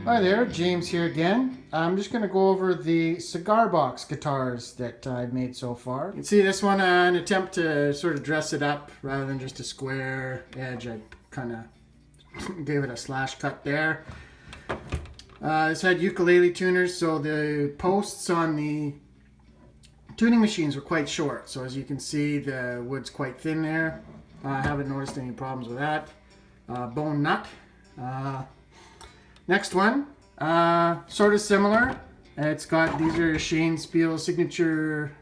Hi there, James here again. I'm just going to go over the Cigar Box guitars that I've made so far. You can see this one, an attempt to sort of dress it up rather than just a square edge. I kind of gave it a slash cut there. This had ukulele tuners, so the posts on the tuning machines were quite short. So as you can see, the wood's quite thin there. I haven't noticed any problems with that. Bone nut. Next one, sort of similar. These are Shane Spiel signature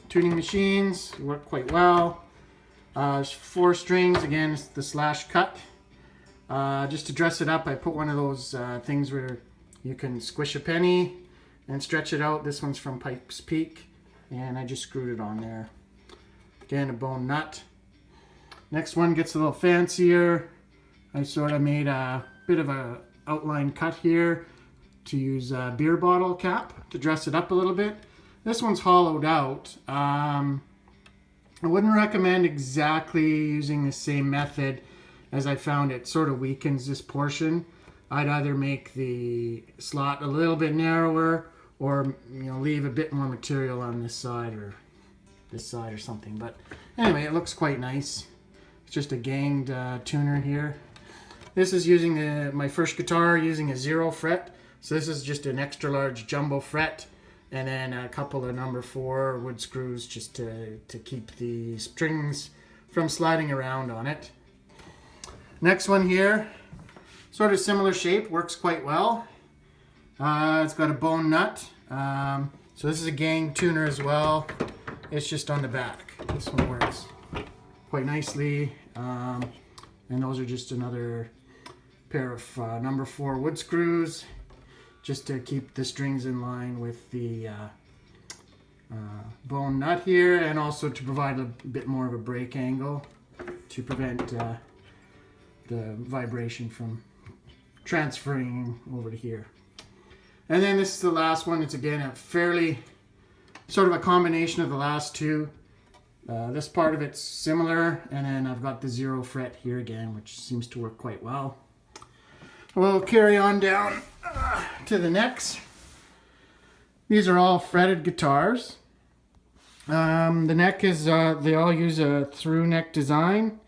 tuning machines. Work quite well. 4 strings, again, it's the slash cut. Just to dress it up, I put one of those things where you can squish a penny and stretch it out. This one's from Pikes Peak, and I just screwed it on there. Again, a bone nut. Next one gets a little fancier. I sort of made a bit of a outline cut here to use a beer bottle cap to dress it up a little bit. This one's hollowed out. I wouldn't recommend exactly using the same method, as I found it sort of weakens this portion. I'd either make the slot a little bit narrower or leave a bit more material on this side or something. But anyway, it looks quite nice. It's just a ganged tuner here. This is using my first guitar using a 0 fret. So this is just an extra large jumbo fret and then a couple of number 4 wood screws just to keep the strings from sliding around on it. Next one here, sort of similar shape, works quite well. It's got a bone nut. So this is a gang tuner as well. It's just on the back. This one works quite nicely. And those are just another pair of number 4 wood screws just to keep the strings in line with the bone nut here, and also to provide a bit more of a break angle to prevent the vibration from transferring over to here. And then this is the last one. It's again a fairly sort of a combination of the last two. This part of it's similar, and then I've got the 0 fret here again, which seems to work quite well. We'll carry on down to the necks. These are all fretted guitars. The neck is, they all use a through neck design.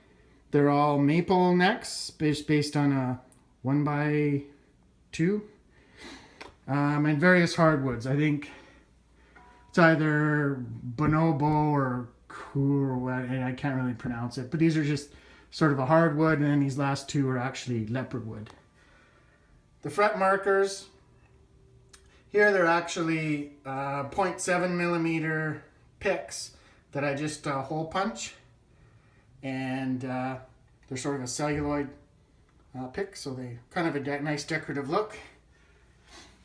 They're all maple necks based on a 1x2. And various hardwoods. I think it's either bonobo or cool, and I can't really pronounce it. But these are just sort of a hardwood, and then these last two are actually leopard wood. The fret markers, here they're actually 0.7 millimeter picks that I just hole punch. And they're sort of a celluloid pick, so they kind of a nice decorative look.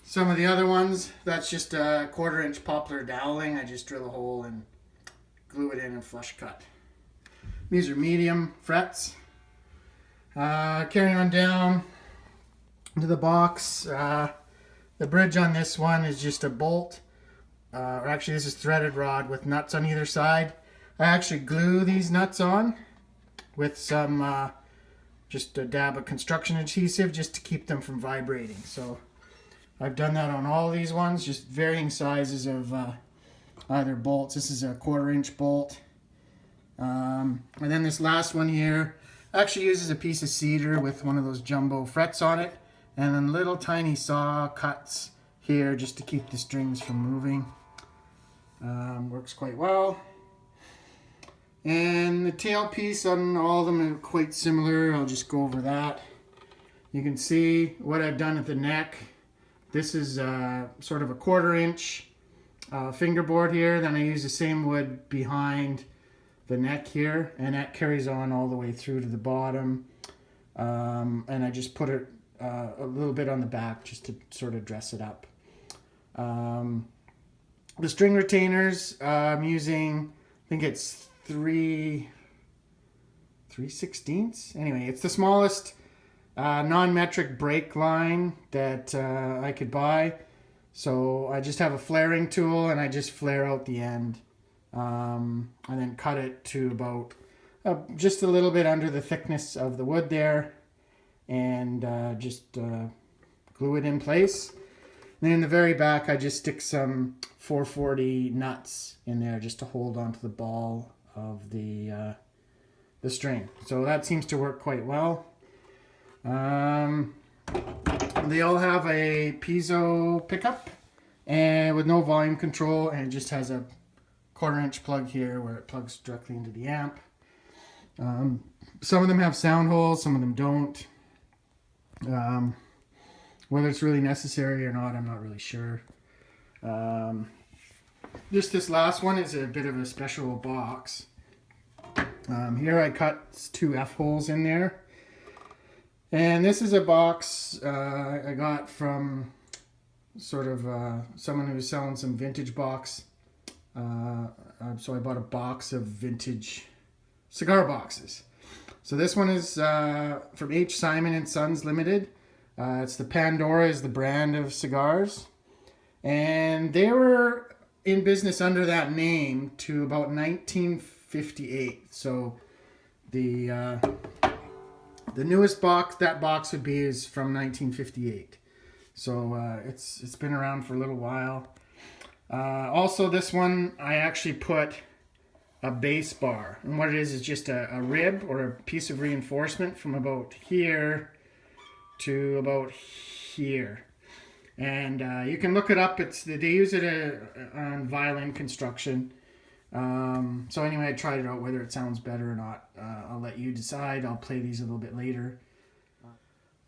Some of the other ones, that's just a 1/4 inch poplar doweling. I just drill a hole and glue it in and flush cut. These are medium frets. Carrying on down to the box. The bridge on this one is just a bolt. Or actually this is threaded rod with nuts on either side. I actually glue these nuts on with some just a dab of construction adhesive just to keep them from vibrating. So I've done that on all these ones, just varying sizes of either bolts. This is a 1/4 inch bolt. And then this last one here actually uses a piece of cedar with one of those jumbo frets on it, and then little tiny saw cuts here just to keep the strings from moving. Works quite well. And the tailpiece on all of them are quite similar. I'll just go over that. You can see what I've done at the neck. This is sort of a 1/4 inch fingerboard here. Then I use the same wood behind the neck here, and that carries on all the way through to the bottom. And I just put it a little bit on the back just to sort of dress it up. The string retainers, I'm using, I think it's 3/16. Anyway, it's the smallest non-metric brake line that I could buy. So I just have a flaring tool and I just flare out the end. And then cut it to about just a little bit under the thickness of the wood there. And just glue it in place. And then in the very back, I just stick some 440 nuts in there just to hold onto the ball of the string. So that seems to work quite well. They all have a piezo pickup and with no volume control, and it just has a 1/4-inch plug here where it plugs directly into the amp. Some of them have sound holes, some of them don't. Whether it's really necessary or not, I'm not really sure. Just this last one is a bit of a special box. Here I cut 2 F-holes in there. And this is a box I got from sort of someone who was selling some vintage box. So I bought a box of vintage cigar boxes. So this one is from H. Simon & Sons Limited. It's the Pandora is the brand of cigars. And they were in business under that name to about 1958. So the newest box that box would be is from 1958. So it's been around for a little while. Also, this one I actually put a base bar, and what it is just a rib or a piece of reinforcement from about here to about here. And you can look it up. They use it on violin construction. So anyway, I tried it out. Whether it sounds better or not, I'll let you decide. I'll play these a little bit later.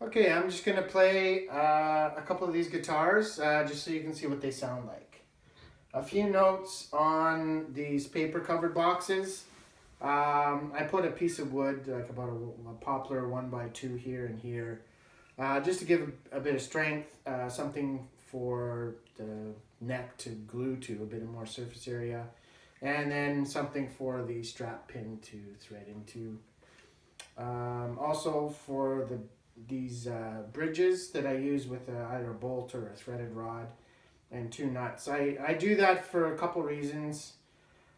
Okay, I'm just going to play a couple of these guitars just so you can see what they sound like. A few notes on these paper covered boxes. I put a piece of wood, like about a poplar 1x2 here and here, just to give a bit of strength, something for the neck to glue to, a bit of more surface area, and then something for the strap pin to thread into. Also for these bridges that I use with either a bolt or a threaded rod and 2 nuts. I do that for a couple reasons.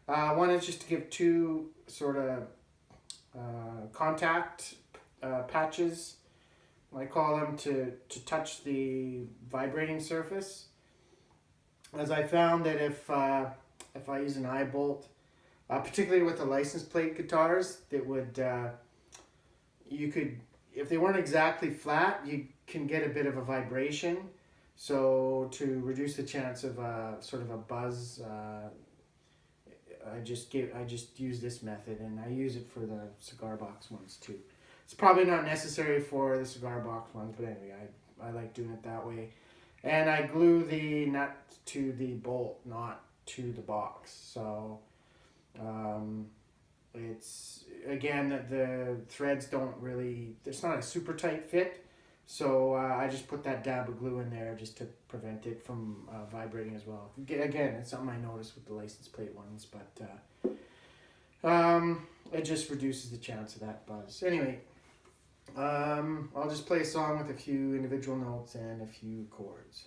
One is just to give 2 sort of contact patches, I call them, to touch the vibrating surface. As I found that if I use an eye bolt, particularly with the license plate guitars, that would you could, if they weren't exactly flat, you can get a bit of a vibration. So to reduce the chance of sort of a buzz, I just use this method, and I use it for the cigar box ones too. It's probably not necessary for the cigar box ones, but anyway, I like doing it that way. And I glue the nut to the bolt, not to the box. So it's, again, the threads don't really, it's not a super tight fit. So I just put that dab of glue in there just to prevent it from vibrating as well. Again, it's something I noticed with the license plate ones, but it just reduces the chance of that buzz. Anyway, I'll just play a song with a few individual notes and a few chords.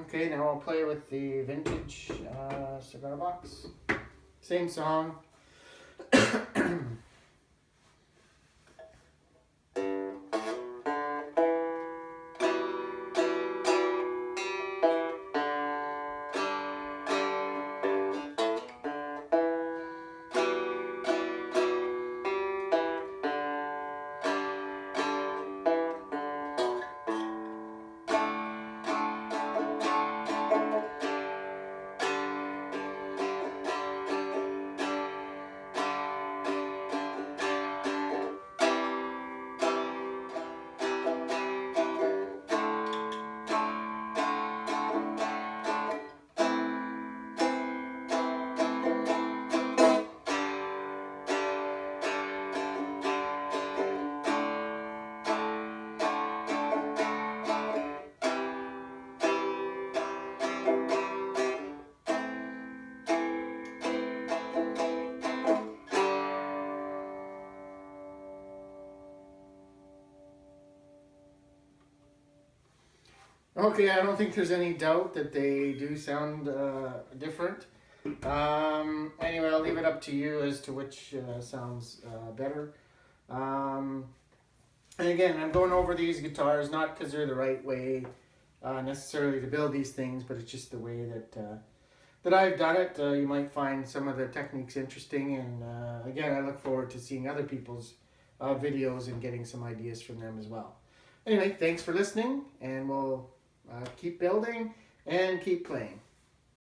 Okay, now I'll play with the vintage cigar box. Same song. Okay, I don't think there's any doubt that they do sound different. Anyway, I'll leave it up to you as to which sounds better. And again, I'm going over these guitars not because they're the right way necessarily to build these things, but it's just the way that I've done it. You might find some of the techniques interesting, and again, I look forward to seeing other people's videos and getting some ideas from them as well. Anyway, thanks for listening, and we'll keep building and keep playing.